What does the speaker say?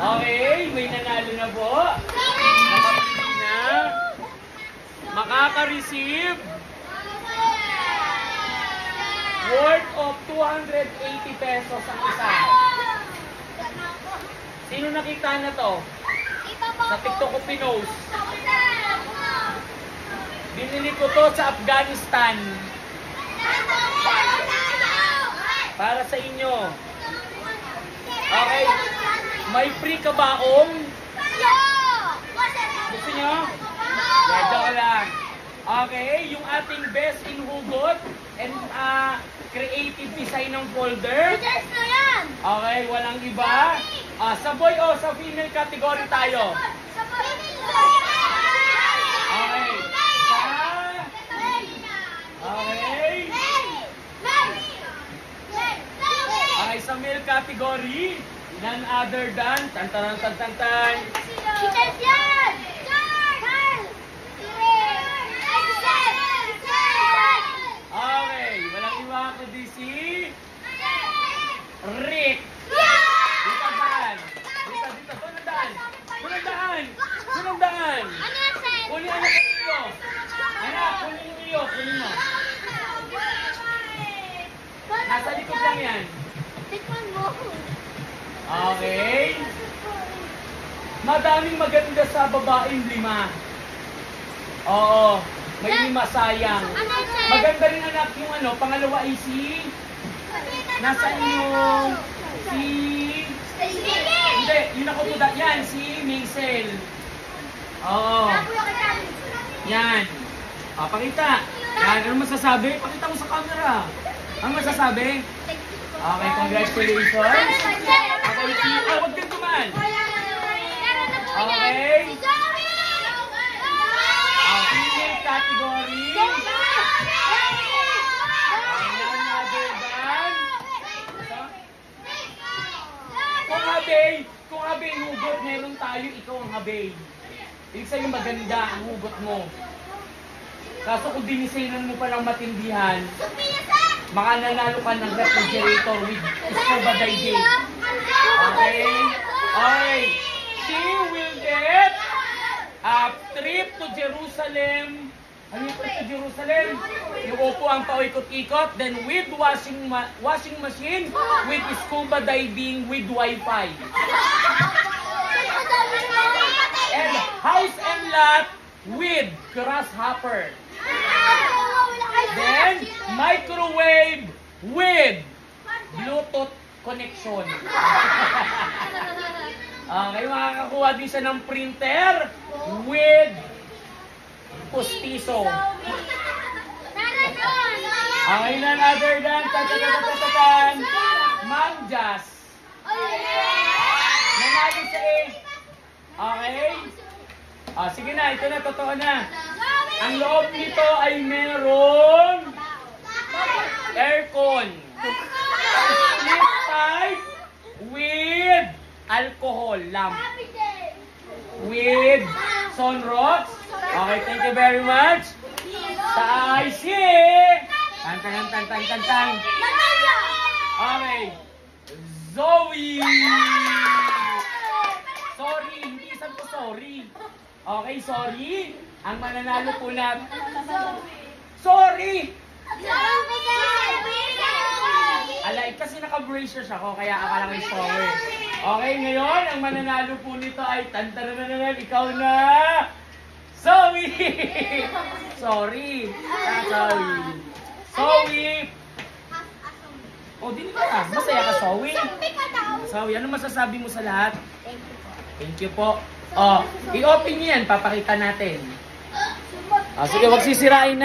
Okay, may nanalo na po. Nakapili na. Makaka-receive worth of 280 pesos ang isa. Sino nakita na to? Sa TikTok ko pinost. Binili ko to sa Afghanistan. Para sa inyo. Okay. May free kabaong. Gusto nyo? Joke lang. Okay. Yung ating best in hugot and creative design ng folder. Okay. Walang iba. Sa boy o sa female category tayo? Okay. Okay, sa male category, none other than tan-tan-tan-tan-tan. Okay, walang iba kundi si Rick. Dito daan. Dito. Sunandaan. Kunin anak ninyo. Anak, kunin niyo. Kunin mo. Nasa likod lang yan. Tikman mo. Okay. Madaming maganda sa babaeng 5. Oo. May 5 sayang. Maganda rin anak yung pangalawa ay si... Nasaan yung... Hindi, yun ako po yan. Si Maisel. Oo. Yan. Pakita. Yan, ano masasabi? Pakita mo sa camera. Ano masasabi? Okay, congratulations. Okay, huwag din tuman. Okay. Female category. Kung habay hugot, meron tayo, ikaw ang habay. Ibig sa'yo maganda ang hugot mo. Kaso kung dinisignan mo pa ng matindihan, baka nanalo ka ng refrigerator with scuba diving. Okay? Okay. She will get a trip to Jerusalem. Ano yung trip to Jerusalem? Yung upo ang paikot-ikot, then with washing machine, with scuba diving, with Wi-Fi. And house and lot with grasshopper. Then, microwave with Bluetooth connection. Okay, makakakuha din siya ng printer with postiso. Okay, none other than Ma'am Jazz. Nanalo sa A. Okay? Sige na, ito na, totoo na. Ang loob nito ay meron aircon. Split type with alcohol lamp. With sunrods. Okay, thank you very much. Sa IC. Tan. Okay. Zoe. Sorry, hindi isang ko sorry. Okay, sorry. Ang mananalo po na... Sorry! Alay, kasi naka-braces ako, kaya akala ko sorry. Okay, ngayon, ang mananalo po nito ay tantarananan, ikaw na! Zoe! Sorry! Zoe! Oh, di ba? Masaya ka, Zoe? Zoe, ano masasabi mo sa lahat? Thank you po. I-open niyo yan, papakita natin. Sige, wag sisirain na.